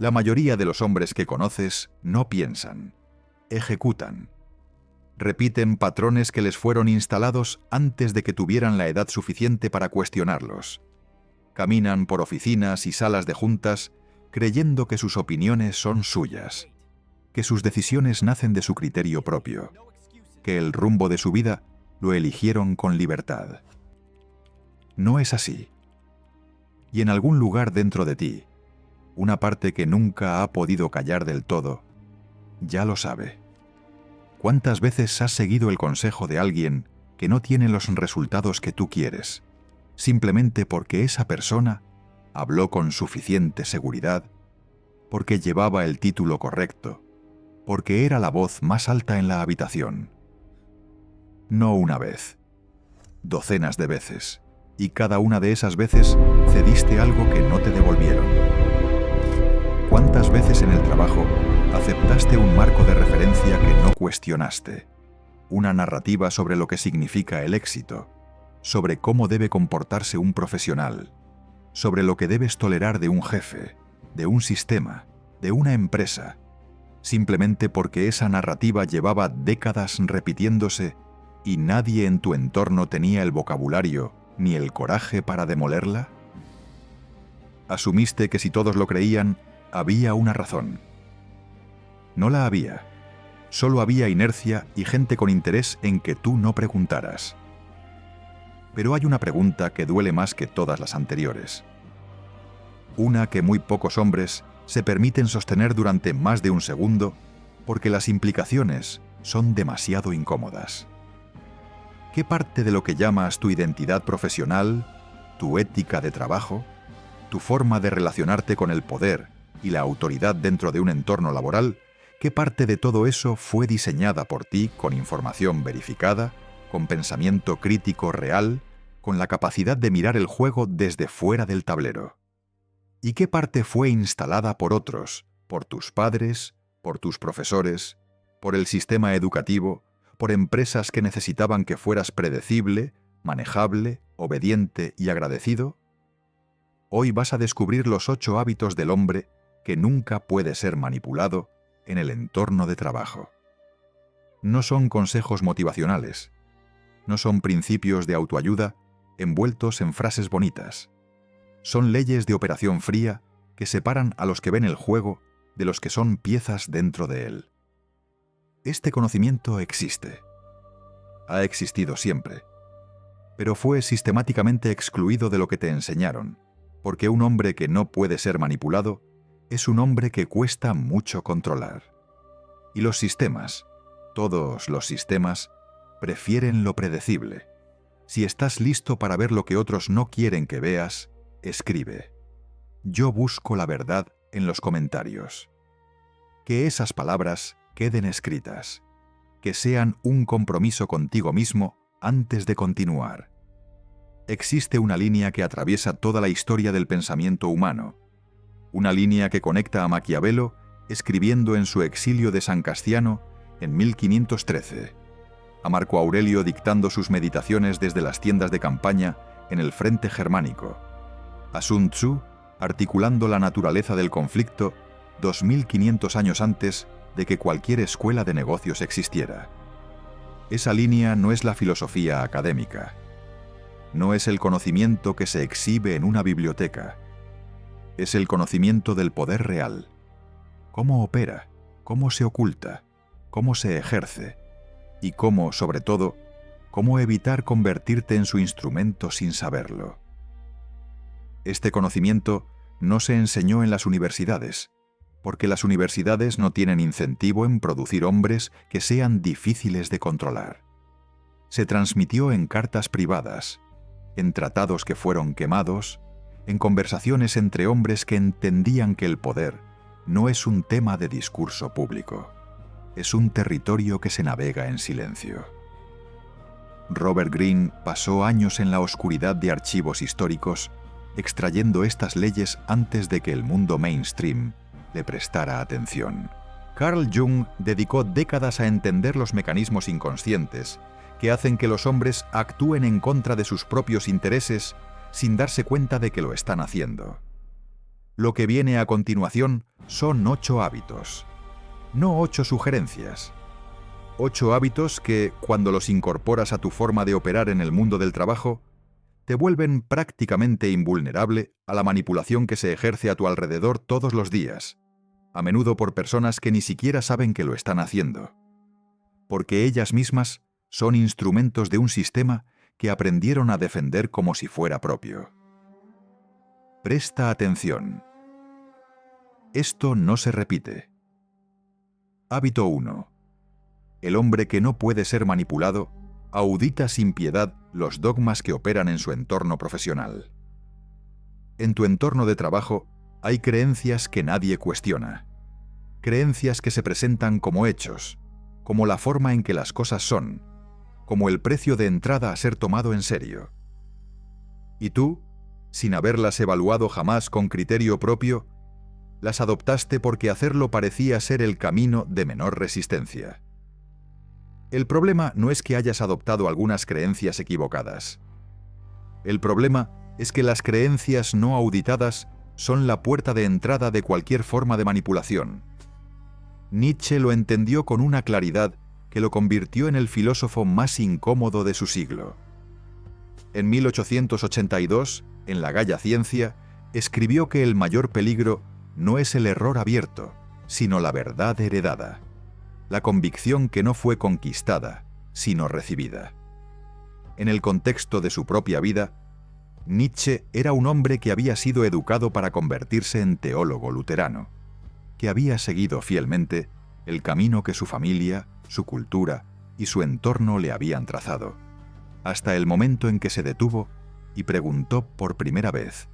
La mayoría de los hombres que conoces no piensan, ejecutan. Repiten patrones que les fueron instalados antes de que tuvieran la edad suficiente para cuestionarlos. Caminan por oficinas y salas de juntas creyendo que sus opiniones son suyas, que sus decisiones nacen de su criterio propio, que el rumbo de su vida lo eligieron con libertad. No es así. Y en algún lugar dentro de ti, una parte que nunca ha podido callar del todo, ya lo sabe. ¿Cuántas veces has seguido el consejo de alguien que no tiene los resultados que tú quieres, simplemente porque esa persona habló con suficiente seguridad, porque llevaba el título correcto, porque era la voz más alta en la habitación? No una vez, docenas de veces, y cada una de esas veces cediste algo que no te devolvieron. ¿Cuántas veces en el trabajo aceptaste un marco de referencia que no cuestionaste? Una narrativa sobre lo que significa el éxito, sobre cómo debe comportarse un profesional, sobre lo que debes tolerar de un jefe, de un sistema, de una empresa, simplemente porque esa narrativa llevaba décadas repitiéndose y nadie en tu entorno tenía el vocabulario ni el coraje para demolerla? Asumiste que si todos lo creían, había una razón. No la había. Solo había inercia y gente con interés en que tú no preguntaras. Pero hay una pregunta que duele más que todas las anteriores. Una que muy pocos hombres se permiten sostener durante más de un segundo porque las implicaciones son demasiado incómodas. ¿Qué parte de lo que llamas tu identidad profesional, tu ética de trabajo, tu forma de relacionarte con el poder y la autoridad dentro de un entorno laboral, qué parte de todo eso fue diseñada por ti con información verificada, con pensamiento crítico real, con la capacidad de mirar el juego desde fuera del tablero? ¿Y qué parte fue instalada por otros, por tus padres, por tus profesores, por el sistema educativo, por empresas que necesitaban que fueras predecible, manejable, obediente y agradecido? Hoy vas a descubrir los 8 hábitos del hombre que nunca puede ser manipulado en el entorno de trabajo. No son consejos motivacionales, no son principios de autoayuda envueltos en frases bonitas. Son leyes de operación fría que separan a los que ven el juego de los que son piezas dentro de él. Este conocimiento existe. Ha existido siempre. Pero fue sistemáticamente excluido de lo que te enseñaron, porque un hombre que no puede ser manipulado es un hombre que cuesta mucho controlar. Y los sistemas, todos los sistemas, prefieren lo predecible. Si estás listo para ver lo que otros no quieren que veas, escribe. Yo busco la verdad en los comentarios. Que esas palabras queden escritas, que sean un compromiso contigo mismo antes de continuar. Existe una línea que atraviesa toda la historia del pensamiento humano, una línea que conecta a Maquiavelo escribiendo en su exilio de San Castiano en 1513, a Marco Aurelio dictando sus meditaciones desde las tiendas de campaña en el frente germánico, a Sun Tzu articulando la naturaleza del conflicto 2500 años antes de que cualquier escuela de negocios existiera. Esa línea no es la filosofía académica. No es el conocimiento que se exhibe en una biblioteca. Es el conocimiento del poder real. Cómo opera, cómo se oculta, cómo se ejerce y cómo, sobre todo, cómo evitar convertirte en su instrumento sin saberlo. Este conocimiento no se enseñó en las universidades, porque las universidades no tienen incentivo en producir hombres que sean difíciles de controlar. Se transmitió en cartas privadas, en tratados que fueron quemados, en conversaciones entre hombres que entendían que el poder no es un tema de discurso público, es un territorio que se navega en silencio. Robert Greene pasó años en la oscuridad de archivos históricos extrayendo estas leyes antes de que el mundo mainstream le prestara atención. Carl Jung dedicó décadas a entender los mecanismos inconscientes que hacen que los hombres actúen en contra de sus propios intereses sin darse cuenta de que lo están haciendo. Lo que viene a continuación son 8 hábitos, no 8 sugerencias. 8 hábitos que, cuando los incorporas a tu forma de operar en el mundo del trabajo, te vuelven prácticamente invulnerable a la manipulación que se ejerce a tu alrededor todos los días, a menudo por personas que ni siquiera saben que lo están haciendo, porque ellas mismas son instrumentos de un sistema que aprendieron a defender como si fuera propio. Presta atención. Esto no se repite. Hábito 1. El hombre que no puede ser manipulado audita sin piedad los dogmas que operan en su entorno profesional. En tu entorno de trabajo hay creencias que nadie cuestiona. Creencias que se presentan como hechos, como la forma en que las cosas son, como el precio de entrada a ser tomado en serio. Y tú, sin haberlas evaluado jamás con criterio propio, las adoptaste porque hacerlo parecía ser el camino de menor resistencia. El problema no es que hayas adoptado algunas creencias equivocadas. El problema es que las creencias no auditadas son la puerta de entrada de cualquier forma de manipulación. Nietzsche lo entendió con una claridad que lo convirtió en el filósofo más incómodo de su siglo. En 1882, en La Galla Ciencia, escribió que el mayor peligro no es el error abierto, sino la verdad heredada, la convicción que no fue conquistada, sino recibida. En el contexto de su propia vida, Nietzsche era un hombre que había sido educado para convertirse en teólogo luterano, que había seguido fielmente el camino que su familia, su cultura y su entorno le habían trazado, hasta el momento en que se detuvo y preguntó por primera vez: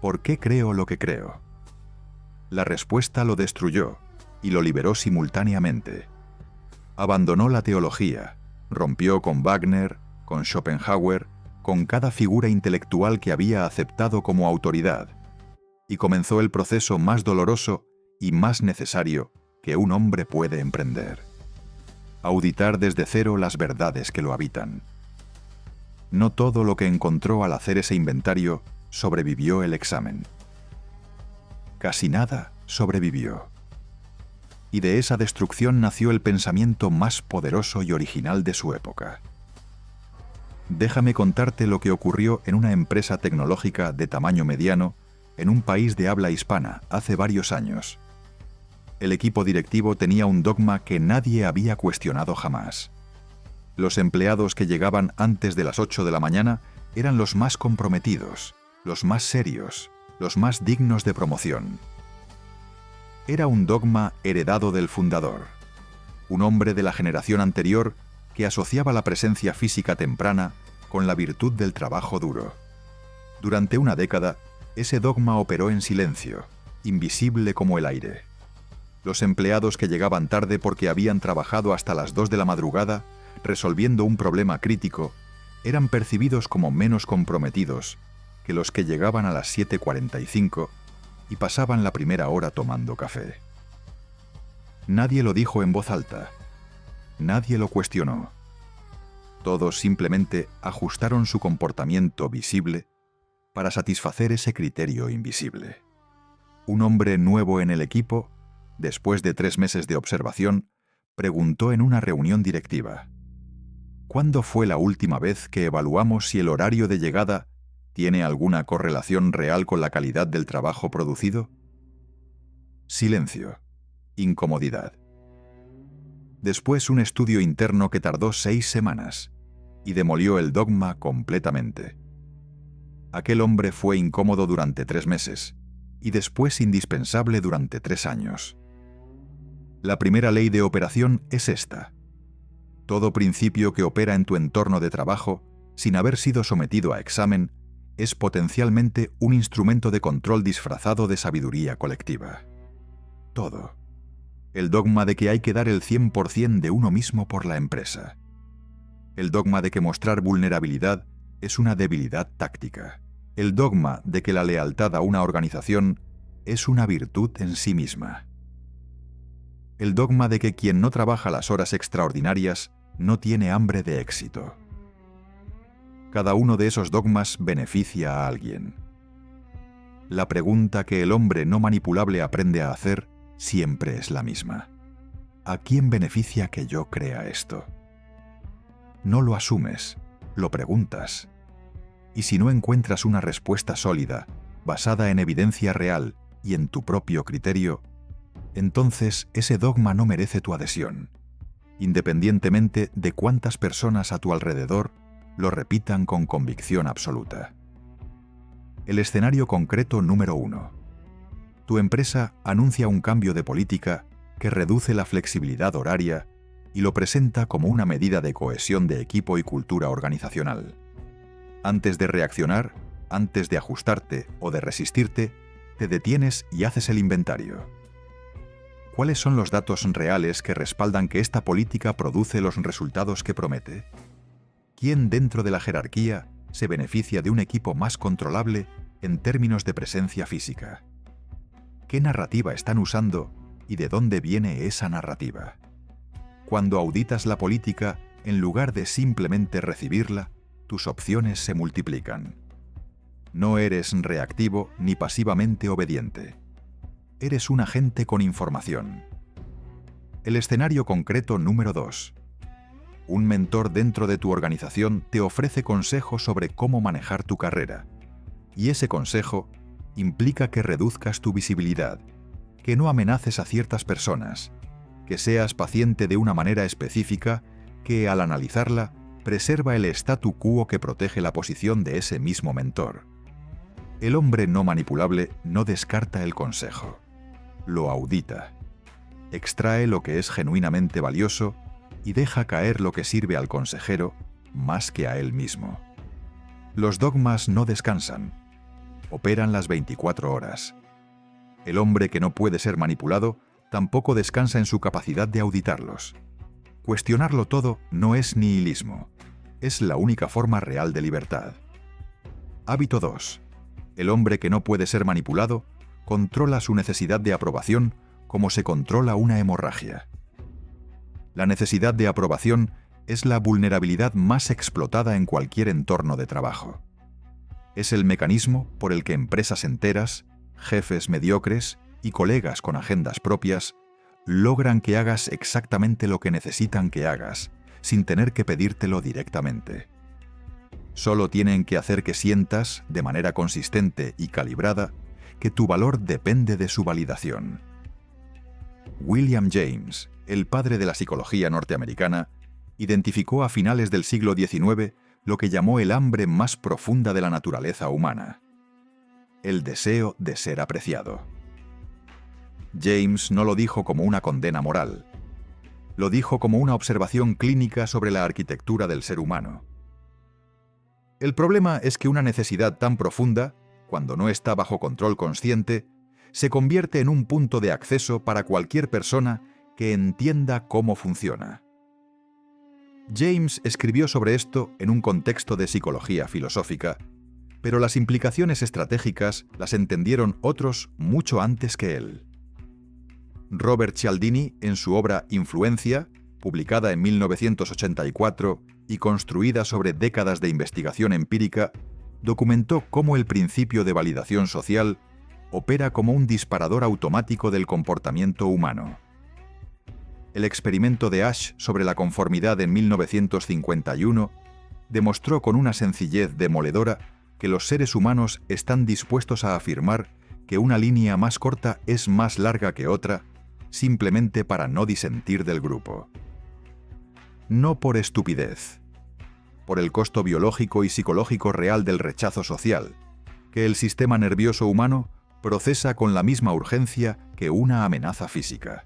¿por qué creo lo que creo? La respuesta lo destruyó y lo liberó simultáneamente. Abandonó la teología, rompió con Wagner, con Schopenhauer, con cada figura intelectual que había aceptado como autoridad, y comenzó el proceso más doloroso y más necesario que un hombre puede emprender: auditar desde cero las verdades que lo habitan. No todo lo que encontró al hacer ese inventario sobrevivió el examen. Casi nada sobrevivió. Y de esa destrucción nació el pensamiento más poderoso y original de su época. Déjame contarte lo que ocurrió en una empresa tecnológica de tamaño mediano en un país de habla hispana hace varios años. El equipo directivo tenía un dogma que nadie había cuestionado jamás. Los empleados que llegaban antes de las 8 de la mañana eran los más comprometidos, los más serios, los más dignos de promoción. Era un dogma heredado del fundador, un hombre de la generación anterior que asociaba la presencia física temprana con la virtud del trabajo duro. Durante una década, ese dogma operó en silencio, invisible como el aire. Los empleados que llegaban tarde porque habían trabajado hasta las 2 de la madrugada resolviendo un problema crítico eran percibidos como menos comprometidos que los que llegaban a las 7:45 y pasaban la primera hora tomando café. Nadie lo dijo en voz alta. Nadie lo cuestionó. Todos simplemente ajustaron su comportamiento visible para satisfacer ese criterio invisible. Un hombre nuevo en el equipo, después de 3 meses de observación, preguntó en una reunión directiva: ¿cuándo fue la última vez que evaluamos si el horario de llegada tiene alguna correlación real con la calidad del trabajo producido? Silencio. Incomodidad. Después un estudio interno que tardó 6 semanas y demolió el dogma completamente. Aquel hombre fue incómodo durante 3 meses y después indispensable durante 3 años. La primera ley de operación es esta: todo principio que opera en tu entorno de trabajo, sin haber sido sometido a examen, es potencialmente un instrumento de control disfrazado de sabiduría colectiva. Todo. El dogma de que hay que dar el 100% de uno mismo por la empresa. El dogma de que mostrar vulnerabilidad es una debilidad táctica. El dogma de que la lealtad a una organización es una virtud en sí misma. El dogma de que quien no trabaja las horas extraordinarias no tiene hambre de éxito. Cada uno de esos dogmas beneficia a alguien. la pregunta que el hombre no manipulable aprende a hacer siempre es la misma. ¿A quién beneficia que yo crea esto? No lo asumes, lo preguntas. Y si no encuentras una respuesta sólida, basada en evidencia real y en tu propio criterio, entonces ese dogma no merece tu adhesión, independientemente de cuántas personas a tu alrededor lo repitan con convicción absoluta. El escenario concreto número 1. Tu empresa anuncia un cambio de política que reduce la flexibilidad horaria y lo presenta como una medida de cohesión de equipo y cultura organizacional. Antes de reaccionar, antes de ajustarte o de resistirte, te detienes y haces el inventario. ¿Cuáles son los datos reales que respaldan que esta política produce los resultados que promete? ¿Quién dentro de la jerarquía se beneficia de un equipo más controlable en términos de presencia física? ¿Qué narrativa están usando y de dónde viene esa narrativa? Cuando auditas la política, en lugar de simplemente recibirla, tus opciones se multiplican. No eres reactivo ni pasivamente obediente. Eres un agente con información. El escenario concreto número 2. Un mentor dentro de tu organización te ofrece consejos sobre cómo manejar tu carrera. Y ese consejo implica que reduzcas tu visibilidad, que no amenaces a ciertas personas, que seas paciente de una manera específica que, al analizarla, preserva el statu quo que protege la posición de ese mismo mentor. El hombre no manipulable no descarta el consejo. Lo audita. Extrae lo que es genuinamente valioso y deja caer lo que sirve al consejero más que a él mismo. Los dogmas no descansan. Operan las 24 horas. El hombre que no puede ser manipulado tampoco descansa en su capacidad de auditarlos. Cuestionarlo todo no es nihilismo. Es la única forma real de libertad. Hábito 2. El hombre que no puede ser manipulado controla su necesidad de aprobación como se controla una hemorragia. La necesidad de aprobación es la vulnerabilidad más explotada en cualquier entorno de trabajo. Es el mecanismo por el que empresas enteras, jefes mediocres y colegas con agendas propias logran que hagas exactamente lo que necesitan que hagas, sin tener que pedírtelo directamente. Solo tienen que hacer que sientas, de manera consistente y calibrada, que tu valor depende de su validación. William James, el padre de la psicología norteamericana, identificó a finales del siglo XIX lo que llamó el hambre más profunda de la naturaleza humana: el deseo de ser apreciado. James no lo dijo como una condena moral. Lo dijo como una observación clínica sobre la arquitectura del ser humano. El problema es que una necesidad tan profunda, cuando no está bajo control consciente, se convierte en un punto de acceso para cualquier persona que entienda cómo funciona. James escribió sobre esto en un contexto de psicología filosófica, pero las implicaciones estratégicas las entendieron otros mucho antes que él. Robert Cialdini, en su obra Influencia, publicada en 1984 y construida sobre décadas de investigación empírica, documentó cómo el principio de validación social opera como un disparador automático del comportamiento humano. El experimento de Asch sobre la conformidad en 1951 demostró con una sencillez demoledora que los seres humanos están dispuestos a afirmar que una línea más corta es más larga que otra, simplemente para no disentir del grupo. No por estupidez, por el costo biológico y psicológico real del rechazo social, que el sistema nervioso humano procesa con la misma urgencia que una amenaza física.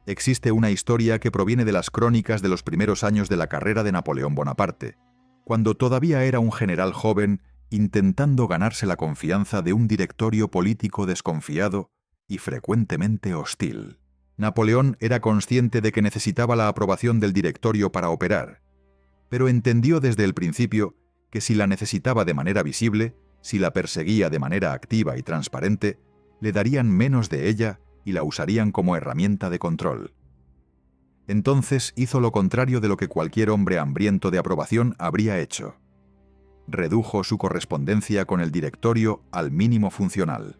Existe una historia que proviene de las crónicas de los primeros años de la carrera de Napoleón Bonaparte, cuando todavía era un general joven intentando ganarse la confianza de un directorio político desconfiado y frecuentemente hostil. Napoleón era consciente de que necesitaba la aprobación del directorio para operar, pero entendió desde el principio que si la necesitaba de manera visible, si la perseguía de manera activa y transparente, le darían menos de ella y la usarían como herramienta de control. Entonces hizo lo contrario de lo que cualquier hombre hambriento de aprobación habría hecho. Redujo su correspondencia con el directorio al mínimo funcional.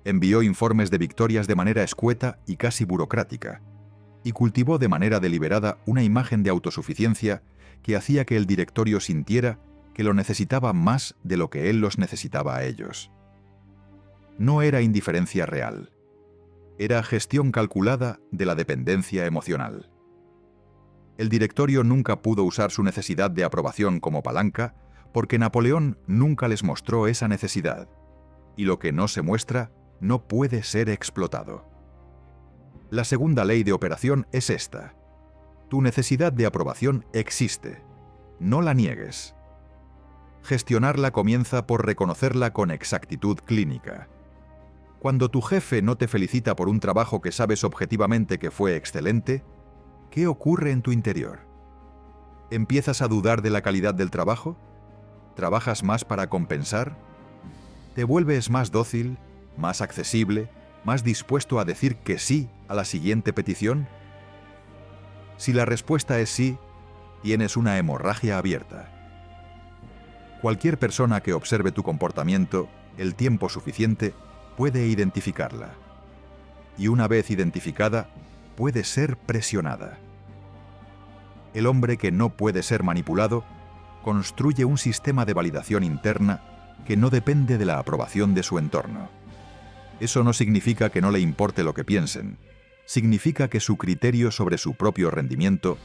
Envió informes de victorias de manera escueta y casi burocrática, y cultivó de manera deliberada una imagen de autosuficiencia que hacía que el directorio sintiera que lo necesitaba más de lo que él los necesitaba a ellos. No era indiferencia real. Era gestión calculada de la dependencia emocional. El directorio nunca pudo usar su necesidad de aprobación como palanca porque Napoleón nunca les mostró esa necesidad, y lo que no se muestra no puede ser explotado. La segunda ley de operación es esta: tu necesidad de aprobación existe, no la niegues. Gestionarla comienza por reconocerla con exactitud clínica. Cuando tu jefe no te felicita por un trabajo que sabes objetivamente que fue excelente, ¿qué ocurre en tu interior? ¿Empiezas a dudar de la calidad del trabajo? ¿Trabajas más para compensar? ¿Te vuelves más dócil, más accesible, más dispuesto a decir que sí a la siguiente petición? Si la respuesta es sí, tienes una hemorragia abierta. Cualquier persona que observe tu comportamiento el tiempo suficiente puede identificarla. Y una vez identificada, puede ser presionada. El hombre que no puede ser manipulado construye un sistema de validación interna que no depende de la aprobación de su entorno. Eso no significa que no le importe lo que piensen. Significa que su criterio sobre su propio rendimiento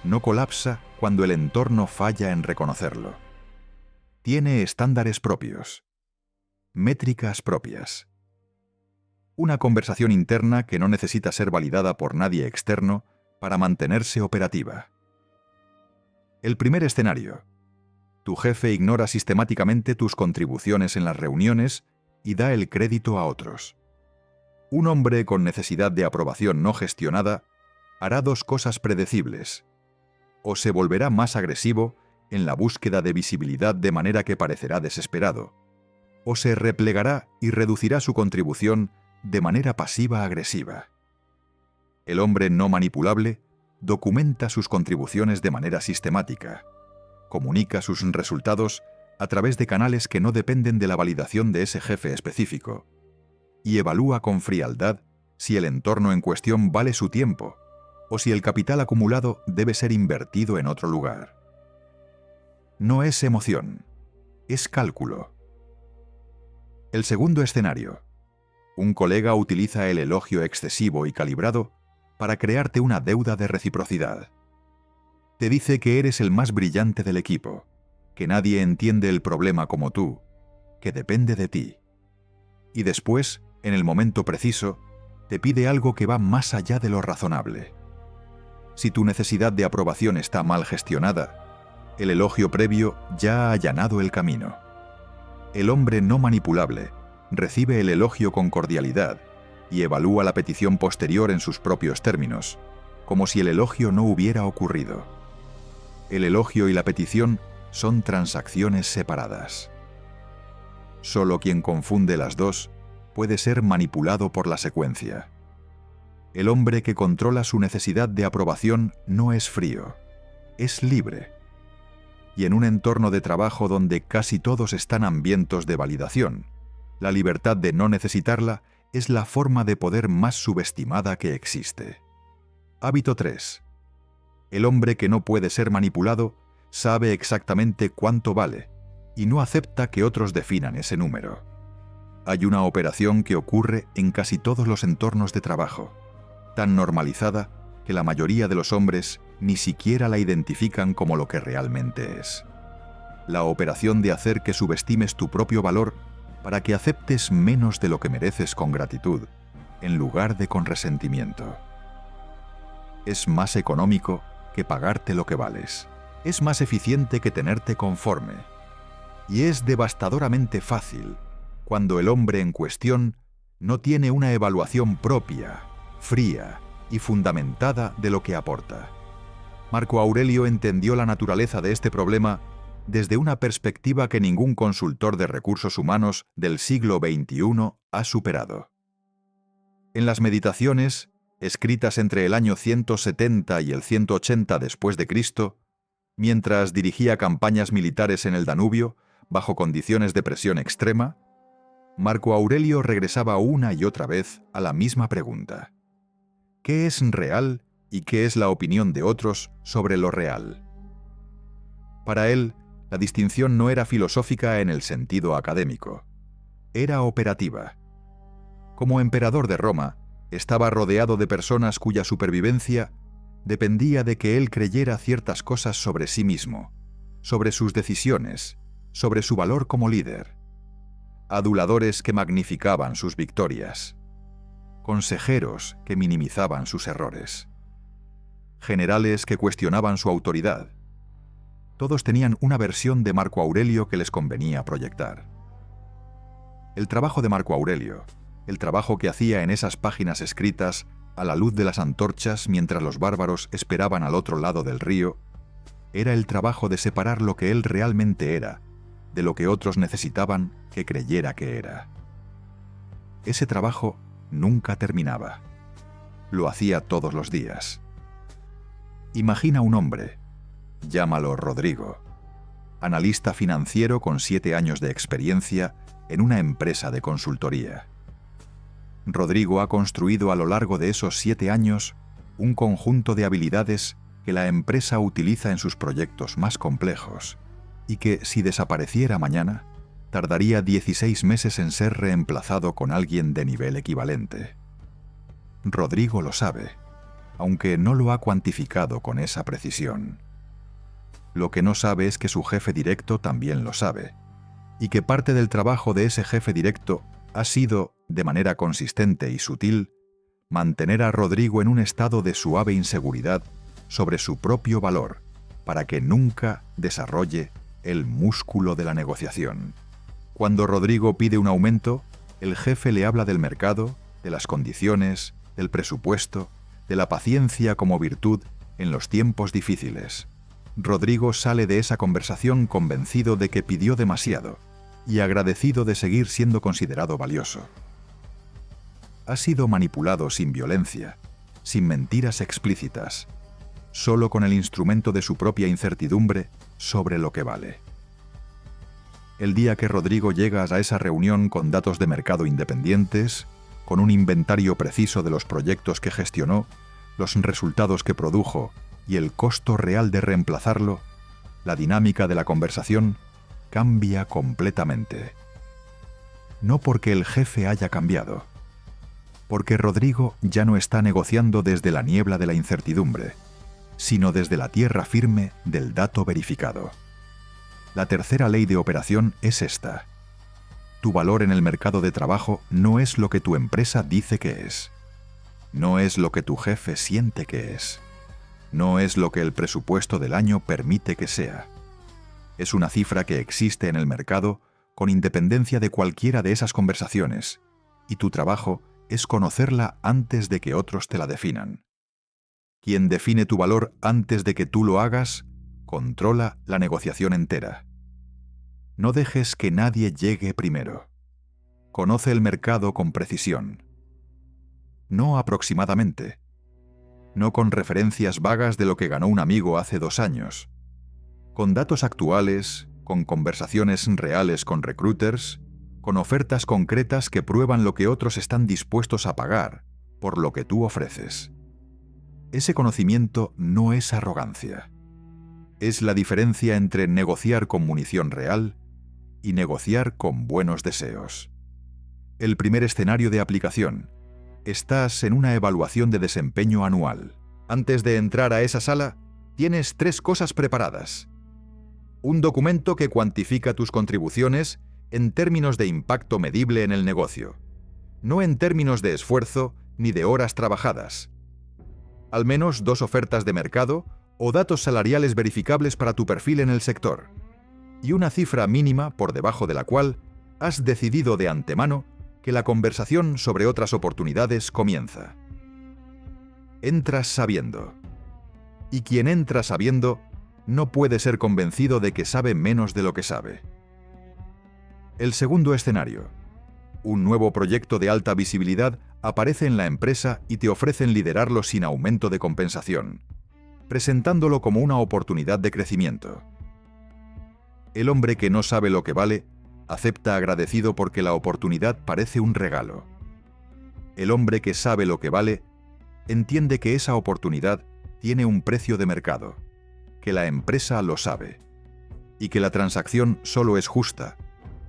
no colapsa cuando el entorno falla en reconocerlo. Tiene estándares propios, métricas propias. Una conversación interna que no necesita ser validada por nadie externo para mantenerse operativa. El primer escenario: tu jefe ignora sistemáticamente tus contribuciones en las reuniones y da el crédito a otros. Un hombre con necesidad de aprobación no gestionada hará dos cosas predecibles: o se volverá más agresivo en la búsqueda de visibilidad de manera que parecerá desesperado, o se replegará y reducirá su contribución de manera pasiva-agresiva. El hombre no manipulable documenta sus contribuciones de manera sistemática, comunica sus resultados a través de canales que no dependen de la validación de ese jefe específico, y evalúa con frialdad si el entorno en cuestión vale su tiempo o si el capital acumulado debe ser invertido en otro lugar. No es emoción, es cálculo. El segundo escenario: un colega utiliza el elogio excesivo y calibrado para crearte una deuda de reciprocidad. Te dice que eres el más brillante del equipo, que nadie entiende el problema como tú, que depende de ti. Y después, en el momento preciso, te pide algo que va más allá de lo razonable. Si tu necesidad de aprobación está mal gestionada, el elogio previo ya ha allanado el camino. El hombre no manipulable recibe el elogio con cordialidad y evalúa la petición posterior en sus propios términos, como si el elogio no hubiera ocurrido. El elogio y la petición son transacciones separadas. Solo quien confunde las dos puede ser manipulado por la secuencia. El hombre que controla su necesidad de aprobación no es frío, es libre. Y en un entorno de trabajo donde casi todos están hambrientos de validación, la libertad de no necesitarla es la forma de poder más subestimada que existe. Hábito 3. El hombre que no puede ser manipulado sabe exactamente cuánto vale y no acepta que otros definan ese número. Hay una operación que ocurre en casi todos los entornos de trabajo, tan normalizada que la mayoría de los hombres ni siquiera la identifican como lo que realmente es. La operación de hacer que subestimes tu propio valor para que aceptes menos de lo que mereces con gratitud, en lugar de con resentimiento. Es más económico que pagarte lo que vales. Es más eficiente que tenerte conforme. Y es devastadoramente fácil cuando el hombre en cuestión no tiene una evaluación propia, fría y fundamentada de lo que aporta. Marco Aurelio entendió la naturaleza de este problema desde una perspectiva que ningún consultor de recursos humanos del siglo XXI ha superado. En las Meditaciones, escritas entre el año 170 y el 180 después de Cristo, mientras dirigía campañas militares en el Danubio bajo condiciones de presión extrema, Marco Aurelio regresaba una y otra vez a la misma pregunta: ¿qué es real y qué es la opinión de otros sobre lo real? Para él, la distinción no era filosófica en el sentido académico, era operativa. Como emperador de Roma, estaba rodeado de personas cuya supervivencia dependía de que él creyera ciertas cosas sobre sí mismo, sobre sus decisiones, sobre su valor como líder. Aduladores que magnificaban sus victorias, consejeros que minimizaban sus errores, generales que cuestionaban su autoridad. Todos tenían una versión de Marco Aurelio que les convenía proyectar. El trabajo de Marco Aurelio, el trabajo que hacía en esas páginas escritas a la luz de las antorchas mientras los bárbaros esperaban al otro lado del río, era el trabajo de separar lo que él realmente era de lo que otros necesitaban que creyera que era. Ese trabajo nunca terminaba. Lo hacía todos los días. Imagina un hombre, llámalo Rodrigo, analista financiero con 7 años de experiencia en una empresa de consultoría. Rodrigo ha construido a lo largo de esos 7 años un conjunto de habilidades que la empresa utiliza en sus proyectos más complejos y que, si desapareciera mañana, tardaría 16 meses en ser reemplazado con alguien de nivel equivalente. Rodrigo lo sabe, aunque no lo ha cuantificado con esa precisión. Lo que no sabe es que su jefe directo también lo sabe, y que parte del trabajo de ese jefe directo ha sido, de manera consistente y sutil, mantener a Rodrigo en un estado de suave inseguridad sobre su propio valor, para que nunca desarrolle el músculo de la negociación. Cuando Rodrigo pide un aumento, el jefe le habla del mercado, de las condiciones, del presupuesto, de la paciencia como virtud en los tiempos difíciles. Rodrigo sale de esa conversación convencido de que pidió demasiado y agradecido de seguir siendo considerado valioso. Ha sido manipulado sin violencia, sin mentiras explícitas, solo con el instrumento de su propia incertidumbre sobre lo que vale. El día que Rodrigo llega a esa reunión con datos de mercado independientes, con un inventario preciso de los proyectos que gestionó, los resultados que produjo y el costo real de reemplazarlo, la dinámica de la conversación cambia completamente. No porque el jefe haya cambiado, porque Rodrigo ya no está negociando desde la niebla de la incertidumbre, sino desde la tierra firme del dato verificado. La tercera ley de operación es esta: tu valor en el mercado de trabajo no es lo que tu empresa dice que es. No es lo que tu jefe siente que es. No es lo que el presupuesto del año permite que sea. Es una cifra que existe en el mercado con independencia de cualquiera de esas conversaciones, y tu trabajo es conocerla antes de que otros te la definan. Quien define tu valor antes de que tú lo hagas, controla la negociación entera. No dejes que nadie llegue primero. Conoce el mercado con precisión. No aproximadamente. No con referencias vagas de lo que ganó un amigo hace 2 años. Con datos actuales, con conversaciones reales con recruiters, con ofertas concretas que prueban lo que otros están dispuestos a pagar por lo que tú ofreces. Ese conocimiento no es arrogancia. Es la diferencia entre negociar con munición real y negociar con buenos deseos. El primer escenario de aplicación. Estás en una evaluación de desempeño anual. Antes de entrar a esa sala, tienes 3 cosas preparadas. Un documento que cuantifica tus contribuciones en términos de impacto medible en el negocio, no en términos de esfuerzo ni de horas trabajadas. Al menos 2 ofertas de mercado o datos salariales verificables para tu perfil en el sector, y una cifra mínima por debajo de la cual has decidido de antemano que la conversación sobre otras oportunidades comienza. Entras sabiendo. Y quien entra sabiendo no puede ser convencido de que sabe menos de lo que sabe. El segundo escenario. Un nuevo proyecto de alta visibilidad aparece en la empresa y te ofrecen liderarlo sin aumento de compensación, presentándolo como una oportunidad de crecimiento. El hombre que no sabe lo que vale Acepta agradecido porque la oportunidad parece un regalo. El hombre que sabe lo que vale, entiende que esa oportunidad tiene un precio de mercado, que la empresa lo sabe, y que la transacción solo es justa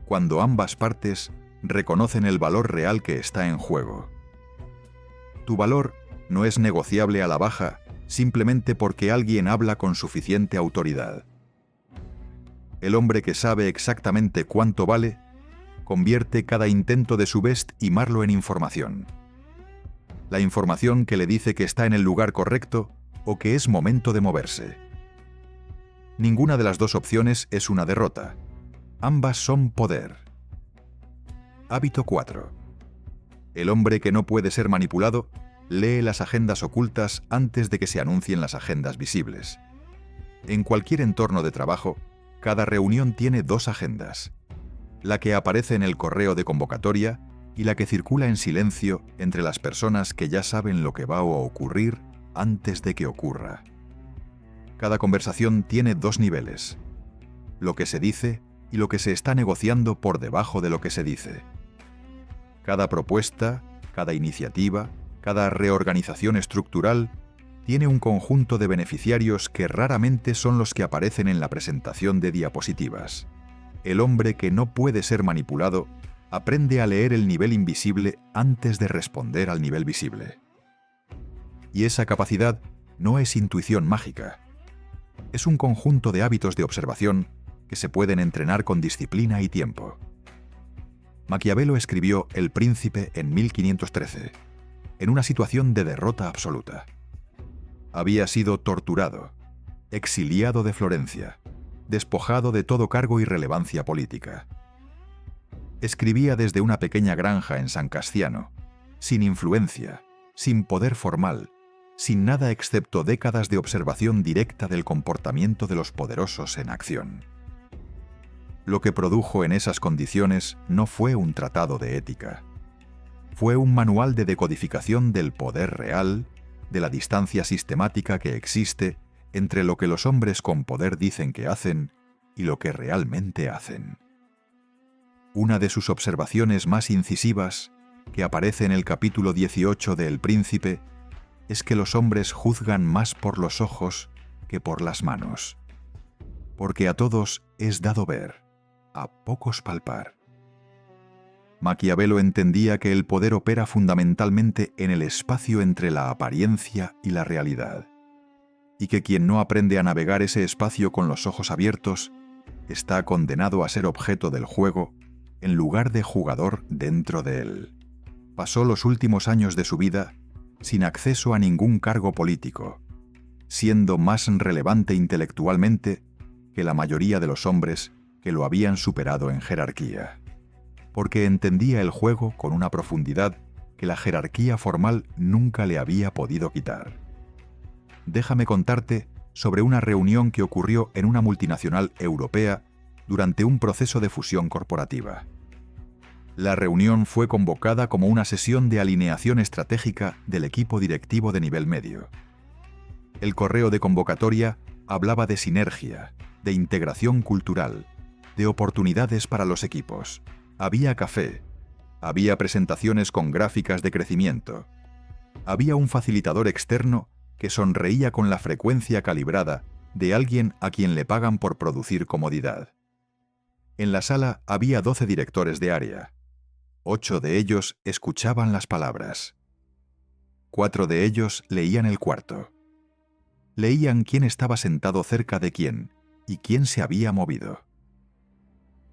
cuando ambas partes reconocen el valor real que está en juego. Tu valor no es negociable a la baja simplemente porque alguien habla con suficiente autoridad. El hombre que sabe exactamente cuánto vale, convierte cada intento de subestimarlo en información. La información que le dice que está en el lugar correcto o que es momento de moverse. Ninguna de las dos opciones es una derrota. Ambas son poder. Hábito 4. El hombre que no puede ser manipulado lee las agendas ocultas antes de que se anuncien las agendas visibles. En cualquier entorno de trabajo, cada reunión tiene dos agendas: la que aparece en el correo de convocatoria y la que circula en silencio entre las personas que ya saben lo que va a ocurrir antes de que ocurra. Cada conversación tiene dos niveles: lo que se dice y lo que se está negociando por debajo de lo que se dice. Cada propuesta, cada iniciativa, cada reorganización estructural tiene un conjunto de beneficiarios que raramente son los que aparecen en la presentación de diapositivas. El hombre que no puede ser manipulado aprende a leer el nivel invisible antes de responder al nivel visible. Y esa capacidad no es intuición mágica. Es un conjunto de hábitos de observación que se pueden entrenar con disciplina y tiempo. Maquiavelo escribió El Príncipe en 1513, en una situación de derrota absoluta. Había sido torturado, exiliado de Florencia, despojado de todo cargo y relevancia política. Escribía desde una pequeña granja en San Casciano, sin influencia, sin poder formal, sin nada excepto décadas de observación directa del comportamiento de los poderosos en acción. Lo que produjo en esas condiciones no fue un tratado de ética. Fue un manual de decodificación del poder real, de la distancia sistemática que existe entre lo que los hombres con poder dicen que hacen y lo que realmente hacen. Una de sus observaciones más incisivas, que aparece en el capítulo 18 de El Príncipe, es que los hombres juzgan más por los ojos que por las manos, porque a todos es dado ver, a pocos palpar. Maquiavelo entendía que el poder opera fundamentalmente en el espacio entre la apariencia y la realidad, y que quien no aprende a navegar ese espacio con los ojos abiertos está condenado a ser objeto del juego en lugar de jugador dentro de él. Pasó los últimos años de su vida sin acceso a ningún cargo político, siendo más relevante intelectualmente que la mayoría de los hombres que lo habían superado en jerarquía, porque entendía el juego con una profundidad que la jerarquía formal nunca le había podido quitar. Déjame contarte sobre una reunión que ocurrió en una multinacional europea durante un proceso de fusión corporativa. La reunión fue convocada como una sesión de alineación estratégica del equipo directivo de nivel medio. El correo de convocatoria hablaba de sinergia, de integración cultural, de oportunidades para los equipos. Había café, había presentaciones con gráficas de crecimiento, había un facilitador externo que sonreía con la frecuencia calibrada de alguien a quien le pagan por producir comodidad. En la sala había 12 directores de área. 8 de ellos escuchaban las palabras. 4 de ellos leían el cuarto. Leían quién estaba sentado cerca de quién y quién se había movido.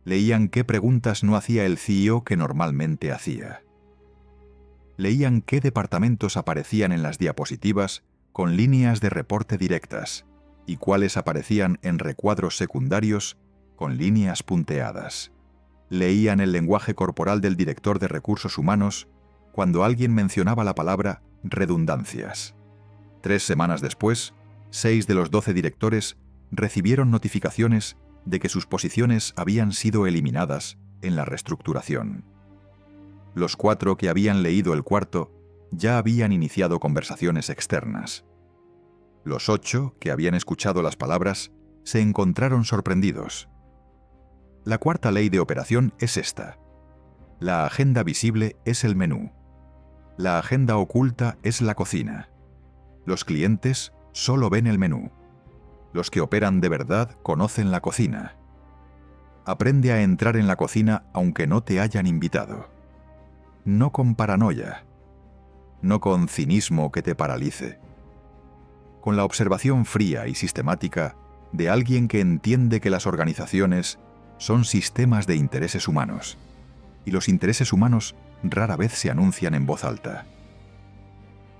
Leían qué preguntas no hacía el CEO que normalmente hacía. Leían qué departamentos aparecían en las diapositivas con líneas de reporte directas y cuáles aparecían en recuadros secundarios con líneas punteadas. Leían el lenguaje corporal del director de recursos humanos cuando alguien mencionaba la palabra redundancias. 3 semanas después, 6 de los 12 directores recibieron notificaciones de que sus posiciones habían sido eliminadas en la reestructuración. Los 4 que habían leído el cuarto ya habían iniciado conversaciones externas. Los 8 que habían escuchado las palabras se encontraron sorprendidos. La cuarta ley de operación es esta. La agenda visible es el menú. La agenda oculta es la cocina. Los clientes solo ven el menú. Los que operan de verdad conocen la cocina. Aprende a entrar en la cocina aunque no te hayan invitado. No con paranoia. No con cinismo que te paralice. Con la observación fría y sistemática de alguien que entiende que las organizaciones son sistemas de intereses humanos, y los intereses humanos rara vez se anuncian en voz alta.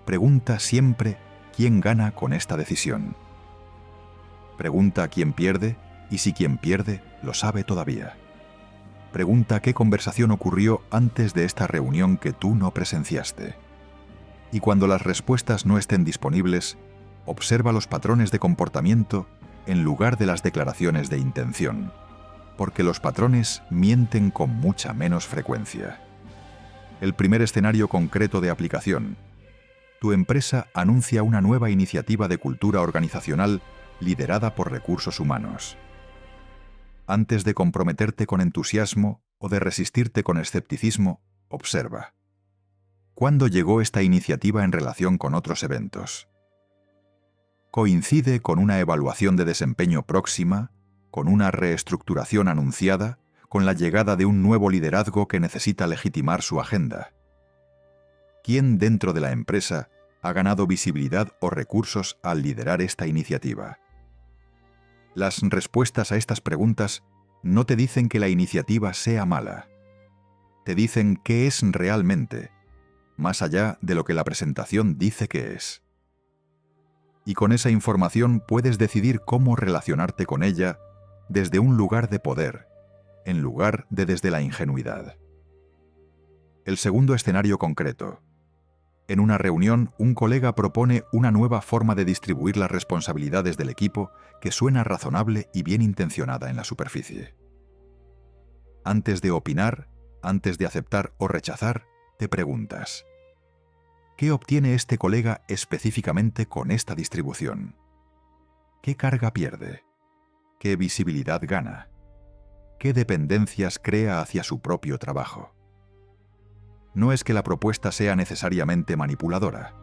Pregunta siempre quién gana con esta decisión. Pregunta quién pierde, y si quien pierde lo sabe todavía. Pregunta qué conversación ocurrió antes de esta reunión que tú no presenciaste. Y cuando las respuestas no estén disponibles, observa los patrones de comportamiento en lugar de las declaraciones de intención, porque los patrones mienten con mucha menos frecuencia. El primer escenario concreto de aplicación. Tu empresa anuncia una nueva iniciativa de cultura organizacional liderada por recursos humanos. Antes de comprometerte con entusiasmo o de resistirte con escepticismo, observa. ¿Cuándo llegó esta iniciativa en relación con otros eventos? ¿Coincide con una evaluación de desempeño próxima, con una reestructuración anunciada, con la llegada de un nuevo liderazgo que necesita legitimar su agenda? ¿Quién dentro de la empresa ha ganado visibilidad o recursos al liderar esta iniciativa? Las respuestas a estas preguntas no te dicen que la iniciativa sea mala. Te dicen qué es realmente, más allá de lo que la presentación dice que es. Y con esa información puedes decidir cómo relacionarte con ella desde un lugar de poder, en lugar de desde la ingenuidad. El segundo escenario concreto. En una reunión, un colega propone una nueva forma de distribuir las responsabilidades del equipo que suena razonable y bien intencionada en la superficie. Antes de opinar, antes de aceptar o rechazar, te preguntas: ¿qué obtiene este colega específicamente con esta distribución? ¿Qué carga pierde? ¿Qué visibilidad gana? ¿Qué dependencias crea hacia su propio trabajo? No es que la propuesta sea necesariamente manipuladora.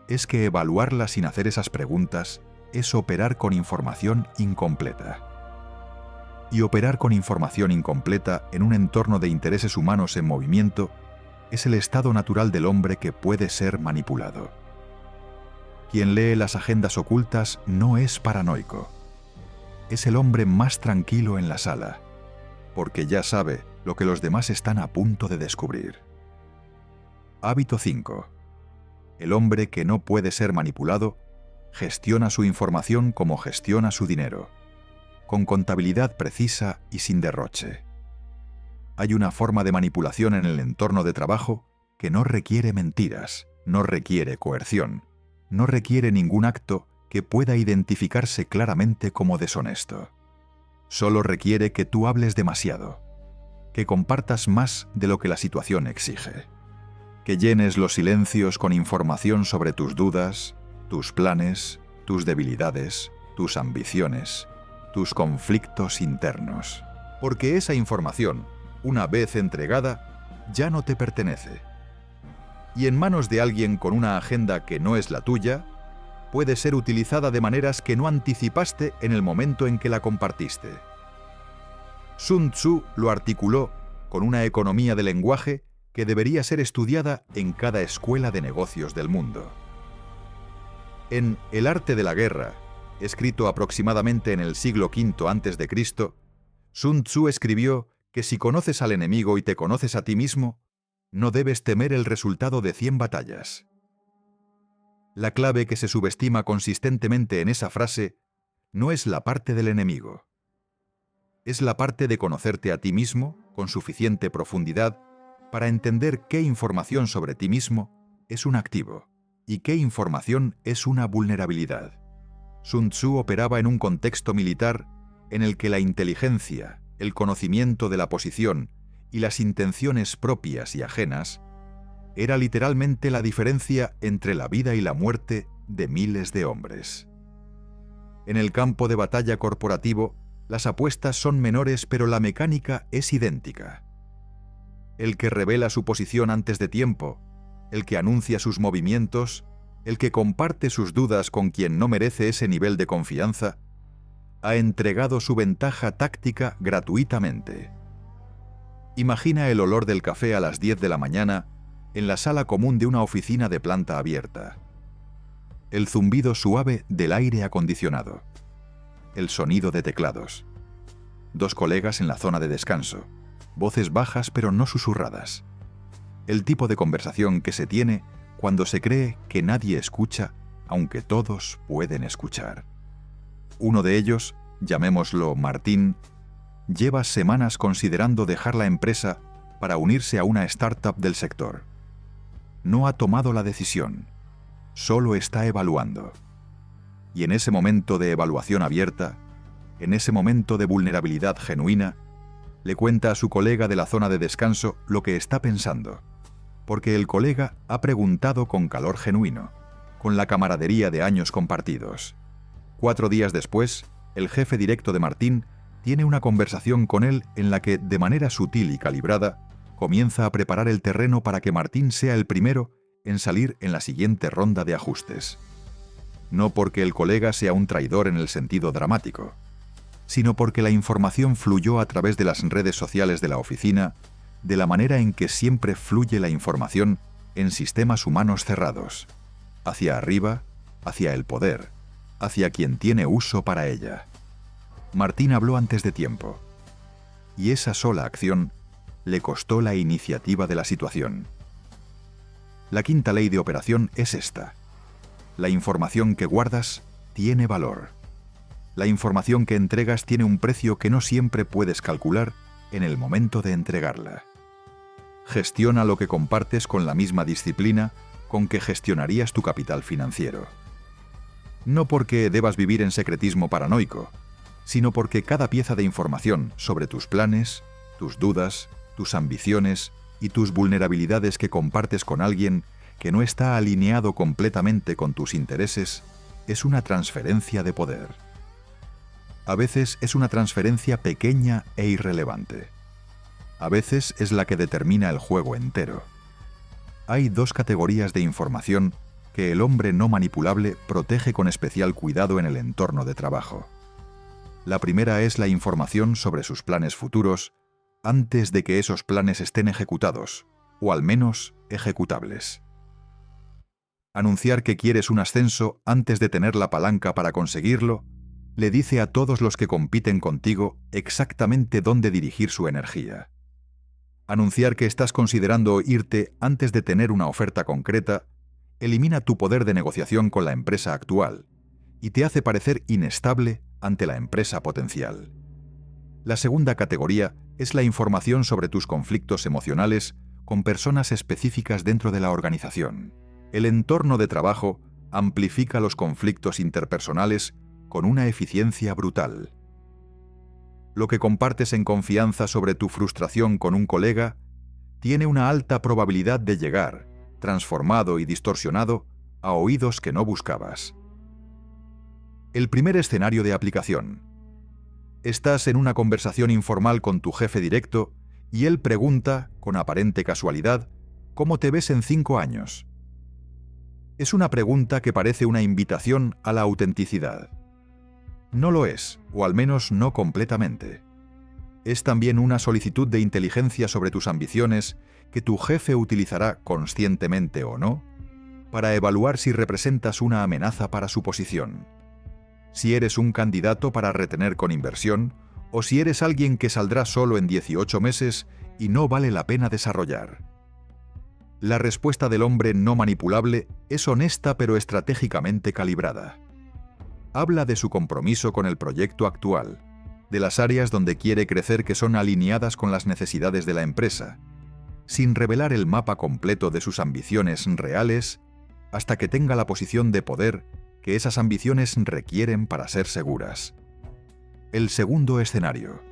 Es que evaluarla sin hacer esas preguntas es operar con información incompleta. Y operar con información incompleta en un entorno de intereses humanos en movimiento es el estado natural del hombre que puede ser manipulado. Quien lee las agendas ocultas no es paranoico. Es el hombre más tranquilo en la sala, porque ya sabe lo que los demás están a punto de descubrir. Hábito 5. El hombre que no puede ser manipulado gestiona su información como gestiona su dinero, con contabilidad precisa y sin derroche. Hay una forma de manipulación en el entorno de trabajo que no requiere mentiras, no requiere coerción, no requiere ningún acto que pueda identificarse claramente como deshonesto. Solo requiere que tú hables demasiado, que compartas más de lo que la situación exige, que llenes los silencios con información sobre tus dudas, tus planes, tus debilidades, tus ambiciones, tus conflictos internos. Porque esa información, una vez entregada, ya no te pertenece. Y en manos de alguien con una agenda que no es la tuya, puede ser utilizada de maneras que no anticipaste en el momento en que la compartiste. Sun Tzu lo articuló con una economía de lenguaje que debería ser estudiada en cada escuela de negocios del mundo. En El arte de la guerra, escrito aproximadamente en el siglo V a.C., Sun Tzu escribió que si conoces al enemigo y te conoces a ti mismo, no debes temer el resultado de 100 batallas. La clave que se subestima consistentemente en esa frase no es la parte del enemigo. Es la parte de conocerte a ti mismo con suficiente profundidad para entender qué información sobre ti mismo es un activo y qué información es una vulnerabilidad. Sun Tzu operaba en un contexto militar en el que la inteligencia, el conocimiento de la posición y las intenciones propias y ajenas era literalmente la diferencia entre la vida y la muerte de miles de hombres. En el campo de batalla corporativo, Las apuestas son menores, pero la mecánica es idéntica. El que revela su posición antes de tiempo, el que anuncia sus movimientos, el que comparte sus dudas con quien no merece ese nivel de confianza, ha entregado su ventaja táctica gratuitamente. Imagina el olor del café a las 10 de la mañana en la sala común de una oficina de planta abierta. El zumbido suave del aire acondicionado. El sonido de teclados. Dos colegas en la zona de descanso. Voces bajas pero no susurradas. El tipo de conversación que se tiene cuando se cree que nadie escucha, aunque todos pueden escuchar. Uno de ellos, llamémoslo Martín, lleva semanas considerando dejar la empresa para unirse a una startup del sector. No ha tomado la decisión, solo está evaluando. Y en ese momento de evaluación abierta, en ese momento de vulnerabilidad genuina, le cuenta a su colega de la zona de descanso lo que está pensando, porque el colega ha preguntado con calor genuino, con la camaradería de años compartidos. 4 días después, el jefe directo de Martín tiene una conversación con él en la que, de manera sutil y calibrada, comienza a preparar el terreno para que Martín sea el primero en salir en la siguiente ronda de ajustes. No porque el colega sea un traidor en el sentido dramático, sino porque la información fluyó a través de las redes sociales de la oficina, de la manera en que siempre fluye la información en sistemas humanos cerrados, hacia arriba, hacia el poder, hacia quien tiene uso para ella. Martín habló antes de tiempo, y esa sola acción le costó la iniciativa de la situación. La quinta ley de operación es esta: la información que guardas tiene valor. La información que entregas tiene un precio que no siempre puedes calcular en el momento de entregarla. Gestiona lo que compartes con la misma disciplina con que gestionarías tu capital financiero. No porque debas vivir en secretismo paranoico, sino porque cada pieza de información sobre tus planes, tus dudas, tus ambiciones y tus vulnerabilidades que compartes con alguien que no está alineado completamente con tus intereses es una transferencia de poder. A veces es una transferencia pequeña e irrelevante. A veces es la que determina el juego entero. Hay 2 categorías de información que el hombre no manipulable protege con especial cuidado en el entorno de trabajo. La primera es la información sobre sus planes futuros antes de que esos planes estén ejecutados, o al menos ejecutables. Anunciar que quieres un ascenso antes de tener la palanca para conseguirlo le dice a todos los que compiten contigo exactamente dónde dirigir su energía. Anunciar que estás considerando irte antes de tener una oferta concreta elimina tu poder de negociación con la empresa actual y te hace parecer inestable ante la empresa potencial. La segunda categoría es la información sobre tus conflictos emocionales con personas específicas dentro de la organización. El entorno de trabajo amplifica los conflictos interpersonales con una eficiencia brutal. Lo que compartes en confianza sobre tu frustración con un colega tiene una alta probabilidad de llegar, transformado y distorsionado, a oídos que no buscabas. El primer escenario de aplicación. Estás en una conversación informal con tu jefe directo y él pregunta, con aparente casualidad, ¿cómo te ves en 5 años? Es una pregunta que parece una invitación a la autenticidad. No lo es, o al menos no completamente. Es también una solicitud de inteligencia sobre tus ambiciones que tu jefe utilizará, conscientemente o no, para evaluar si representas una amenaza para su posición. Si eres un candidato para retener con inversión, o si eres alguien que saldrá solo en 18 meses y no vale la pena desarrollar. La respuesta del hombre no manipulable es honesta pero estratégicamente calibrada. Habla de su compromiso con el proyecto actual, de las áreas donde quiere crecer que son alineadas con las necesidades de la empresa, sin revelar el mapa completo de sus ambiciones reales hasta que tenga la posición de poder que esas ambiciones requieren para ser seguras. El segundo escenario.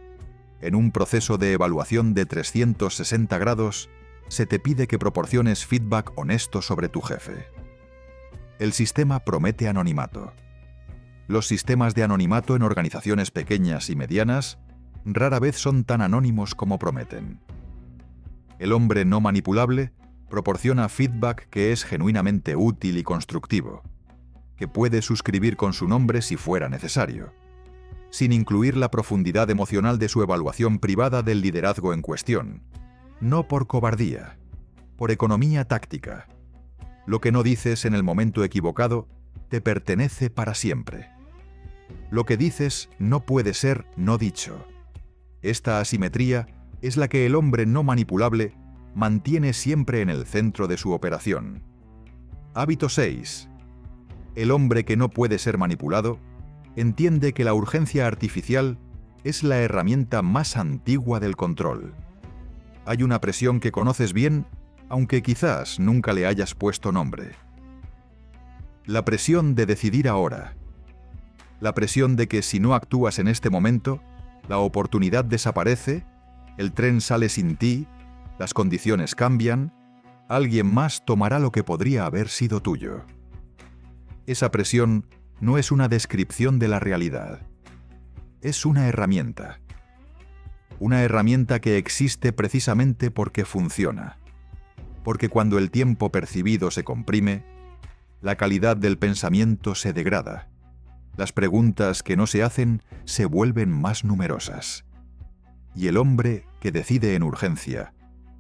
En un proceso de evaluación de 360 grados, se te pide que proporciones feedback honesto sobre tu jefe. El sistema promete anonimato. Los sistemas de anonimato en organizaciones pequeñas y medianas rara vez son tan anónimos como prometen. El hombre no manipulable proporciona feedback que es genuinamente útil y constructivo, que puede suscribir con su nombre si fuera necesario, sin incluir la profundidad emocional de su evaluación privada del liderazgo en cuestión, no por cobardía, por economía táctica. Lo que no dices en el momento equivocado te pertenece para siempre. Lo que dices no puede ser no dicho. Esta asimetría es la que el hombre no manipulable mantiene siempre en el centro de su operación. Hábito 6. El hombre que no puede ser manipulado entiende que la urgencia artificial es la herramienta más antigua del control. Hay una presión que conoces bien, aunque quizás nunca le hayas puesto nombre. La presión de decidir ahora. La presión de que si no actúas en este momento, la oportunidad desaparece, el tren sale sin ti, las condiciones cambian, alguien más tomará lo que podría haber sido tuyo. Esa presión no es una descripción de la realidad. Es una herramienta. Una herramienta que existe precisamente porque funciona. Porque cuando el tiempo percibido se comprime, la calidad del pensamiento se degrada. Las preguntas que no se hacen se vuelven más numerosas. Y el hombre que decide en urgencia,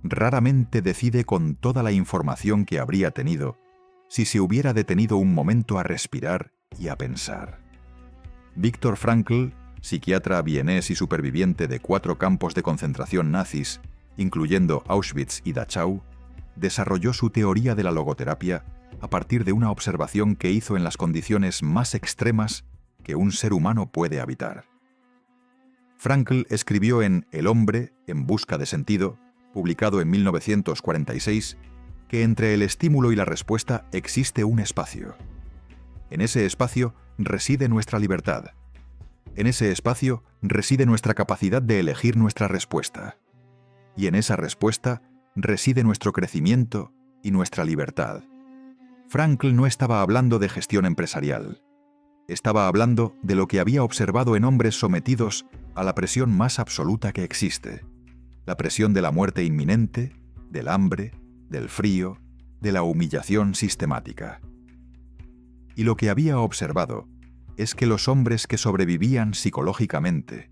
raramente decide con toda la información que habría tenido si se hubiera detenido un momento a respirar y a pensar. Viktor Frankl, psiquiatra vienés y superviviente de 4 campos de concentración nazis, incluyendo Auschwitz y Dachau, desarrolló su teoría de la logoterapia a partir de una observación que hizo en las condiciones más extremas que un ser humano puede habitar. Frankl escribió en El hombre, en busca de sentido, publicado en 1946, que entre el estímulo y la respuesta existe un espacio. En ese espacio reside nuestra libertad. En ese espacio reside nuestra capacidad de elegir nuestra respuesta. Y en esa respuesta reside nuestro crecimiento y nuestra libertad. Frankl no estaba hablando de gestión empresarial. Estaba hablando de lo que había observado en hombres sometidos a la presión más absoluta que existe. La presión de la muerte inminente, del hambre, del frío, de la humillación sistemática. Y lo que había observado es que los hombres que sobrevivían psicológicamente,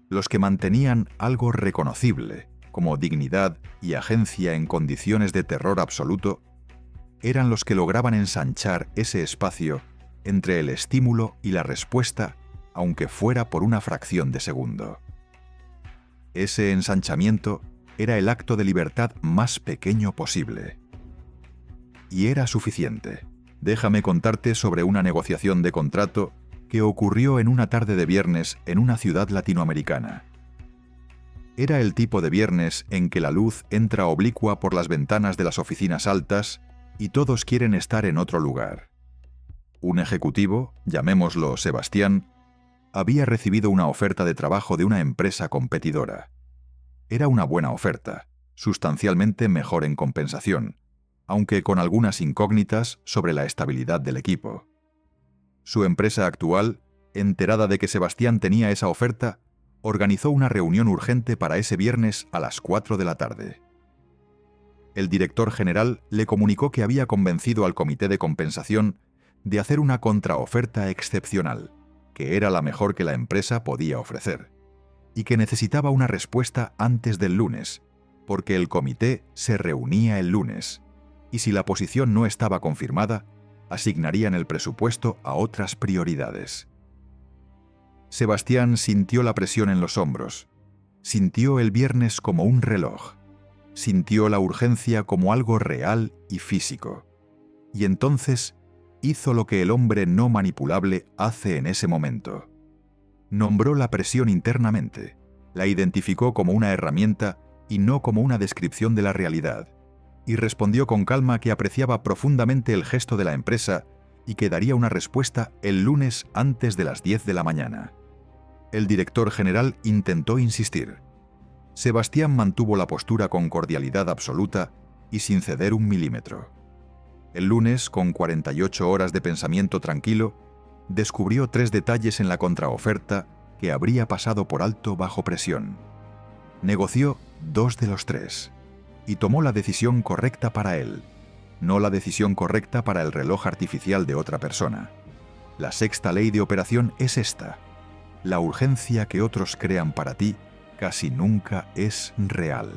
los que mantenían algo reconocible, como dignidad y agencia en condiciones de terror absoluto, eran los que lograban ensanchar ese espacio entre el estímulo y la respuesta, aunque fuera por una fracción de segundo. Ese ensanchamiento era el acto de libertad más pequeño posible. Y era suficiente. Déjame contarte sobre una negociación de contrato que ocurrió en una tarde de viernes en una ciudad latinoamericana. Era el tipo de viernes en que la luz entra oblicua por las ventanas de las oficinas altas y todos quieren estar en otro lugar. Un ejecutivo, llamémoslo Sebastián, había recibido una oferta de trabajo de una empresa competidora. Era una buena oferta, sustancialmente mejor en compensación, aunque con algunas incógnitas sobre la estabilidad del equipo. Su empresa actual, enterada de que Sebastián tenía esa oferta, organizó una reunión urgente para ese viernes a las 4 de la tarde. El director general le comunicó que había convencido al comité de compensación de hacer una contraoferta excepcional, que era la mejor que la empresa podía ofrecer, y que necesitaba una respuesta antes del lunes, porque el comité se reunía el lunes, y si la posición no estaba confirmada, asignarían el presupuesto a otras prioridades. Sebastián sintió la presión en los hombros, sintió el viernes como un reloj, sintió la urgencia como algo real y físico, y entonces hizo lo que el hombre no manipulable hace en ese momento. Nombró la presión internamente, la identificó como una herramienta y no como una descripción de la realidad, y respondió con calma que apreciaba profundamente el gesto de la empresa y que daría una respuesta el lunes antes de las 10 de la mañana. El director general intentó insistir. Sebastián mantuvo la postura con cordialidad absoluta y sin ceder un milímetro. El lunes, con 48 horas de pensamiento tranquilo, descubrió 3 detalles en la contraoferta que habría pasado por alto bajo presión. Negoció 2 de los 3 y tomó la decisión correcta para él, no la decisión correcta para el reloj artificial de otra persona. La sexta ley de operación es esta: la urgencia que otros crean para ti casi nunca es real.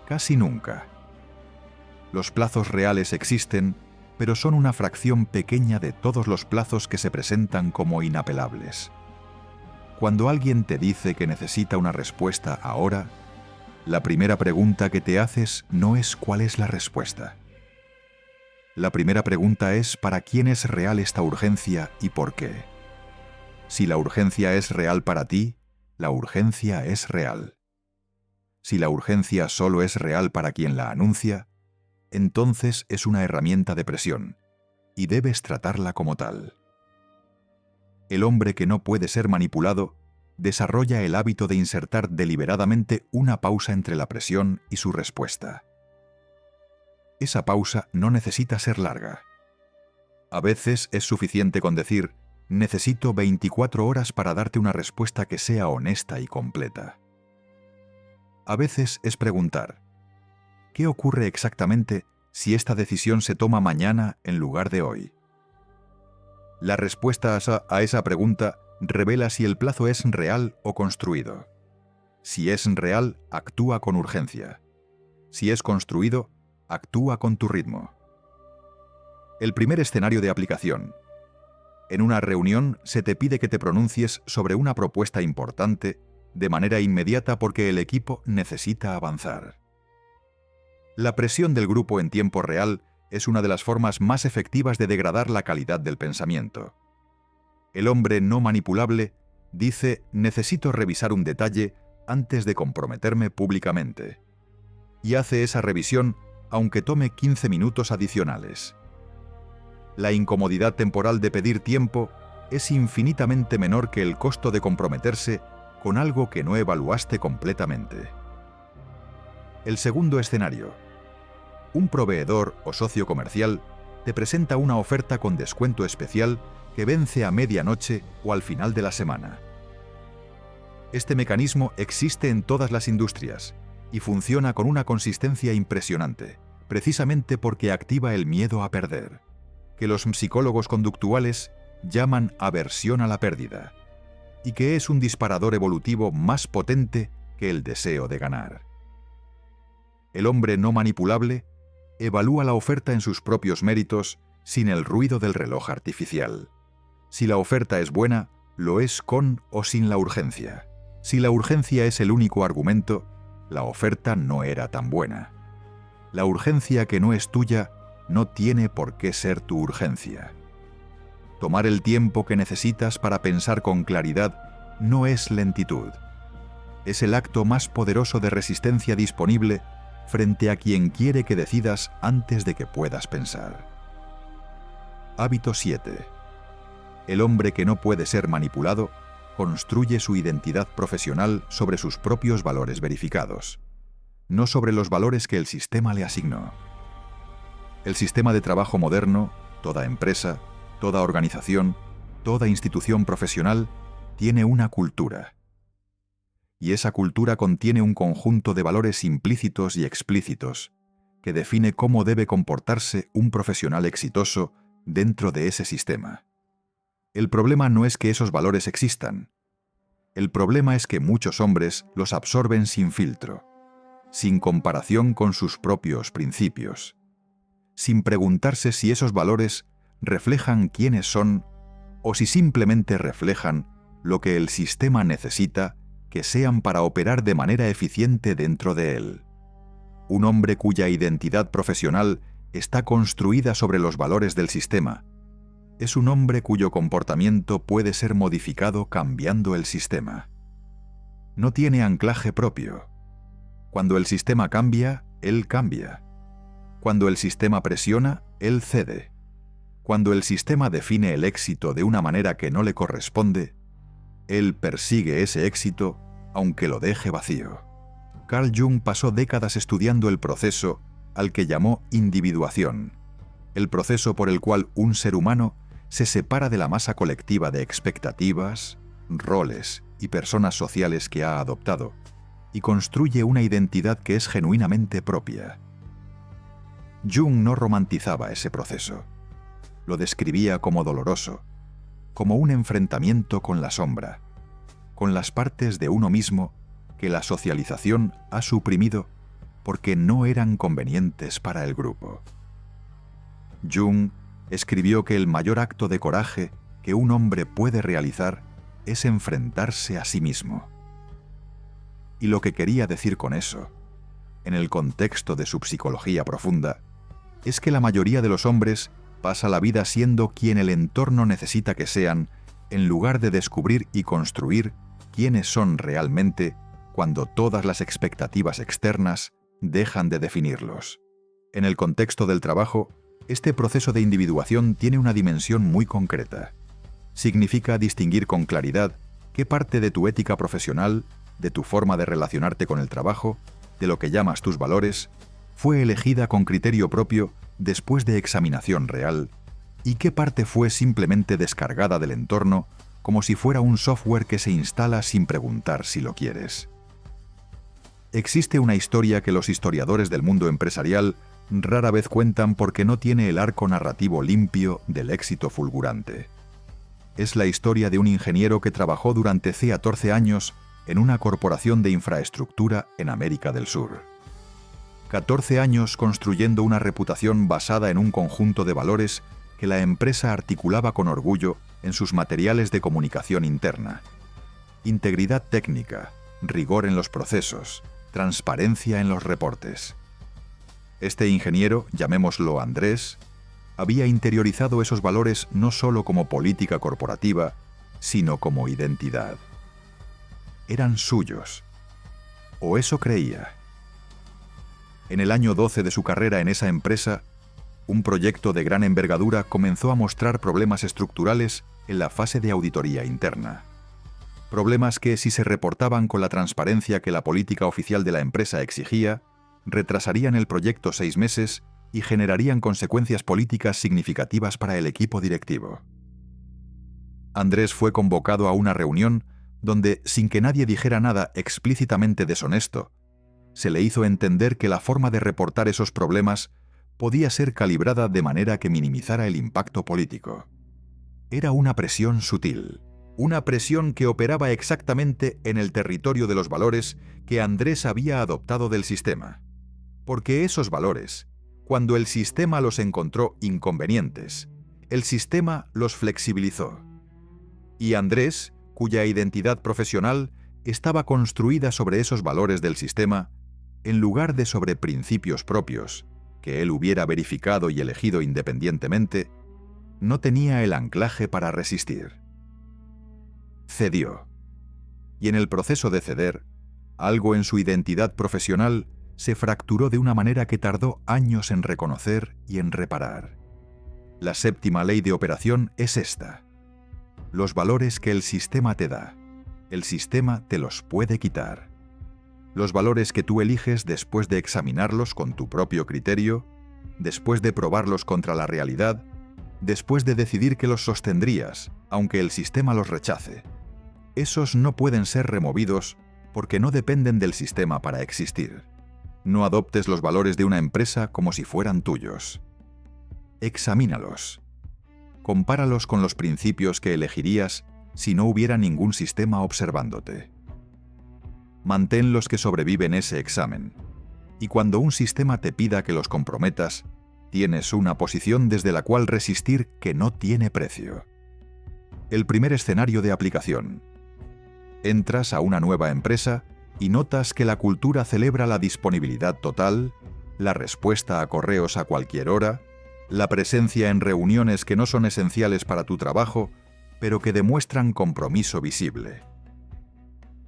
Casi nunca. Los plazos reales existen, pero son una fracción pequeña de todos los plazos que se presentan como inapelables. Cuando alguien te dice que necesita una respuesta ahora, la primera pregunta que te haces no es cuál es la respuesta. La primera pregunta es ¿para quién es real esta urgencia y por qué? Si la urgencia es real para ti, la urgencia es real. Si la urgencia solo es real para quien la anuncia, entonces es una herramienta de presión, y debes tratarla como tal. El hombre que no puede ser manipulado desarrolla el hábito de insertar deliberadamente una pausa entre la presión y su respuesta. Esa pausa no necesita ser larga. A veces es suficiente con decir: necesito 24 horas para darte una respuesta que sea honesta y completa. A veces es preguntar: ¿qué ocurre exactamente si esta decisión se toma mañana en lugar de hoy? La respuesta a esa pregunta revela si el plazo es real o construido. Si es real, actúa con urgencia. Si es construido, actúa con tu ritmo. El primer escenario de aplicación. En una reunión se te pide que te pronuncies sobre una propuesta importante de manera inmediata porque el equipo necesita avanzar. La presión del grupo en tiempo real es una de las formas más efectivas de degradar la calidad del pensamiento. El hombre no manipulable dice: necesito revisar un detalle antes de comprometerme públicamente. Y hace esa revisión aunque tome 15 minutos adicionales. La incomodidad temporal de pedir tiempo es infinitamente menor que el costo de comprometerse con algo que no evaluaste completamente. El segundo escenario. Un proveedor o socio comercial te presenta una oferta con descuento especial que vence a medianoche o al final de la semana. Este mecanismo existe en todas las industrias y funciona con una consistencia impresionante, precisamente porque activa el miedo a perder, que los psicólogos conductuales llaman aversión a la pérdida, y que es un disparador evolutivo más potente que el deseo de ganar. El hombre no manipulable evalúa la oferta en sus propios méritos sin el ruido del reloj artificial. Si la oferta es buena, lo es con o sin la urgencia. Si la urgencia es el único argumento, la oferta no era tan buena. La urgencia que no es tuya no tiene por qué ser tu urgencia. Tomar el tiempo que necesitas para pensar con claridad no es lentitud. Es el acto más poderoso de resistencia disponible frente a quien quiere que decidas antes de que puedas pensar. Hábito 7. El hombre que no puede ser manipulado construye su identidad profesional sobre sus propios valores verificados, no sobre los valores que el sistema le asignó. El sistema de trabajo moderno, toda empresa, toda organización, toda institución profesional, tiene una cultura. Y esa cultura contiene un conjunto de valores implícitos y explícitos que define cómo debe comportarse un profesional exitoso dentro de ese sistema. El problema no es que esos valores existan. El problema es que muchos hombres los absorben sin filtro, sin comparación con sus propios principios, sin preguntarse si esos valores reflejan quiénes son o si simplemente reflejan lo que el sistema necesita que sean para operar de manera eficiente dentro de él. Un hombre cuya identidad profesional está construida sobre los valores del sistema es un hombre cuyo comportamiento puede ser modificado cambiando el sistema. No tiene anclaje propio. Cuando el sistema cambia, él cambia. Cuando el sistema presiona, él cede. Cuando el sistema define el éxito de una manera que no le corresponde, él persigue ese éxito aunque lo deje vacío. Carl Jung pasó décadas estudiando el proceso al que llamó individuación, el proceso por el cual un ser humano se separa de la masa colectiva de expectativas, roles y personas sociales que ha adoptado y construye una identidad que es genuinamente propia. Jung no romantizaba ese proceso. Lo describía como doloroso, como un enfrentamiento con la sombra, con las partes de uno mismo que la socialización ha suprimido porque no eran convenientes para el grupo. Jung escribió que el mayor acto de coraje que un hombre puede realizar es enfrentarse a sí mismo. Y lo que quería decir con eso, en el contexto de su psicología profunda, es que la mayoría de los hombres pasa la vida siendo quien el entorno necesita que sean, en lugar de descubrir y construir quiénes son realmente cuando todas las expectativas externas dejan de definirlos. En el contexto del trabajo, este proceso de individuación tiene una dimensión muy concreta. Significa distinguir con claridad qué parte de tu ética profesional, de tu forma de relacionarte con el trabajo, de lo que llamas tus valores, fue elegida con criterio propio después de examinación real, y qué parte fue simplemente descargada del entorno como si fuera un software que se instala sin preguntar si lo quieres. Existe una historia que los historiadores del mundo empresarial rara vez cuentan porque no tiene el arco narrativo limpio del éxito fulgurante. Es la historia de un ingeniero que trabajó durante 14 años en una corporación de infraestructura en América del Sur. 14 años construyendo una reputación basada en un conjunto de valores que la empresa articulaba con orgullo en sus materiales de comunicación interna. Integridad técnica, rigor en los procesos, transparencia en los reportes. Este ingeniero, llamémoslo Andrés, había interiorizado esos valores no solo como política corporativa, sino como identidad. Eran suyos. O eso creía. En el año 12 de su carrera en esa empresa, un proyecto de gran envergadura comenzó a mostrar problemas estructurales en la fase de auditoría interna. Problemas que, si se reportaban con la transparencia que la política oficial de la empresa exigía, retrasarían el proyecto 6 meses y generarían consecuencias políticas significativas para el equipo directivo. Andrés fue convocado a una reunión donde, sin que nadie dijera nada explícitamente deshonesto, se le hizo entender que la forma de reportar esos problemas podía ser calibrada de manera que minimizara el impacto político. Era una presión sutil, una presión que operaba exactamente en el territorio de los valores que Andrés había adoptado del sistema. Porque esos valores, cuando el sistema los encontró inconvenientes, el sistema los flexibilizó. Y Andrés, cuya identidad profesional estaba construida sobre esos valores del sistema, en lugar de sobre principios propios, que él hubiera verificado y elegido independientemente, no tenía el anclaje para resistir. Cedió. Y en el proceso de ceder, algo en su identidad profesional se fracturó de una manera que tardó años en reconocer y en reparar. La séptima ley de operación es esta: los valores que el sistema te da, el sistema te los puede quitar. Los valores que tú eliges después de examinarlos con tu propio criterio, después de probarlos contra la realidad, después de decidir que los sostendrías, aunque el sistema los rechace. Esos no pueden ser removidos porque no dependen del sistema para existir. No adoptes los valores de una empresa como si fueran tuyos. Examínalos. Compáralos con los principios que elegirías si no hubiera ningún sistema observándote. Mantén los que sobreviven ese examen, y cuando un sistema te pida que los comprometas, tienes una posición desde la cual resistir que no tiene precio. El primer escenario de aplicación. Entras a una nueva empresa y notas que la cultura celebra la disponibilidad total, la respuesta a correos a cualquier hora, la presencia en reuniones que no son esenciales para tu trabajo, pero que demuestran compromiso visible.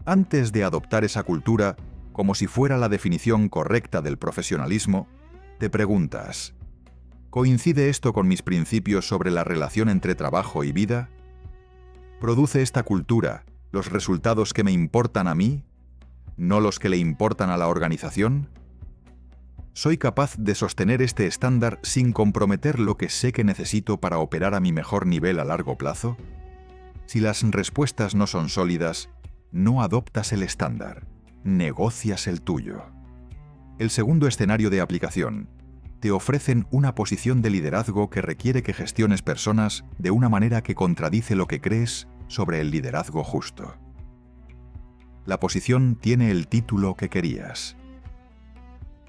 Antes de adoptar esa cultura, como si fuera la definición correcta del profesionalismo, te preguntas: ¿coincide esto con mis principios sobre la relación entre trabajo y vida? ¿Produce esta cultura los resultados que me importan a mí, no los que le importan a la organización? ¿Soy capaz de sostener este estándar sin comprometer lo que sé que necesito para operar a mi mejor nivel a largo plazo? Si las respuestas no son sólidas, no adoptas el estándar, negocias el tuyo. El segundo escenario de aplicación: te ofrecen una posición de liderazgo que requiere que gestiones personas de una manera que contradice lo que crees sobre el liderazgo justo. La posición tiene el título que querías.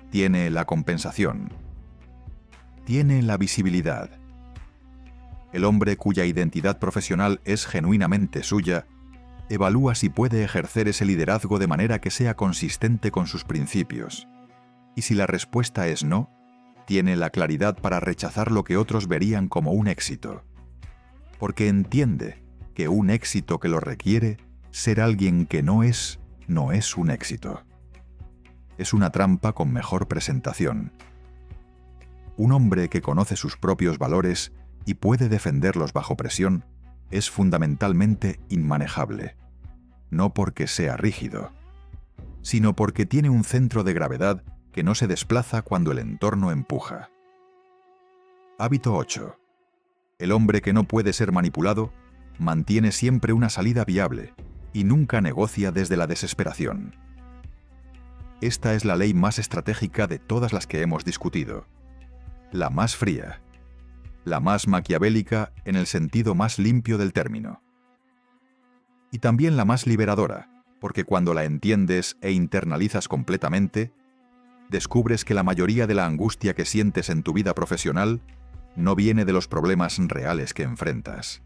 Tiene la compensación. Tiene la visibilidad. El hombre cuya identidad profesional es genuinamente suya, evalúa si puede ejercer ese liderazgo de manera que sea consistente con sus principios. Y si la respuesta es no, tiene la claridad para rechazar lo que otros verían como un éxito. Porque entiende que un éxito que lo requiere, ser alguien que no es un éxito. Es una trampa con mejor presentación. Un hombre que conoce sus propios valores y puede defenderlos bajo presión es fundamentalmente inmanejable. No porque sea rígido, sino porque tiene un centro de gravedad que no se desplaza cuando el entorno empuja. Hábito 8. El hombre que no puede ser manipulado mantiene siempre una salida viable y nunca negocia desde la desesperación. Esta es la ley más estratégica de todas las que hemos discutido. La más fría. La más maquiavélica en el sentido más limpio del término. Y también la más liberadora, porque cuando la entiendes e internalizas completamente, descubres que la mayoría de la angustia que sientes en tu vida profesional no viene de los problemas reales que enfrentas.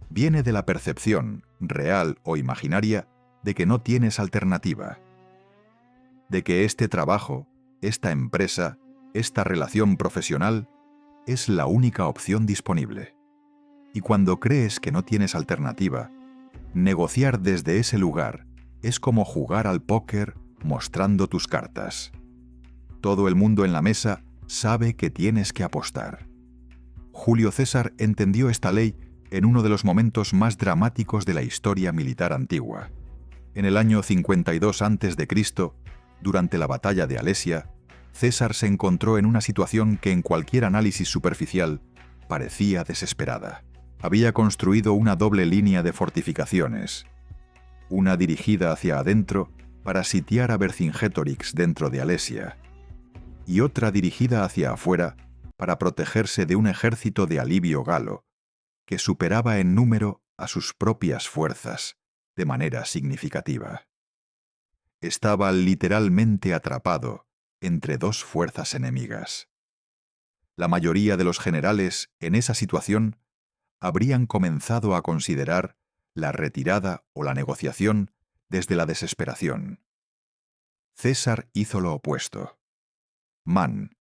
Viene de la percepción, real o imaginaria, de que no tienes alternativa. De que este trabajo, esta empresa, esta relación profesional es la única opción disponible. Y cuando crees que no tienes alternativa, negociar desde ese lugar es como jugar al póker mostrando tus cartas. Todo el mundo en la mesa sabe que tienes que apostar. Julio César entendió esta ley en uno de los momentos más dramáticos de la historia militar antigua. En el año 52 a.C., durante la batalla de Alesia, César se encontró en una situación que en cualquier análisis superficial parecía desesperada. Había construido una doble línea de fortificaciones, una dirigida hacia adentro para sitiar a Vercingétorix dentro de Alesia, y otra dirigida hacia afuera para protegerse de un ejército de alivio galo, que superaba en número a sus propias fuerzas de manera significativa. Estaba literalmente atrapado entre dos fuerzas enemigas. La mayoría de los generales en esa situación habrían comenzado a considerar la retirada o la negociación desde la desesperación. César hizo lo opuesto. Man,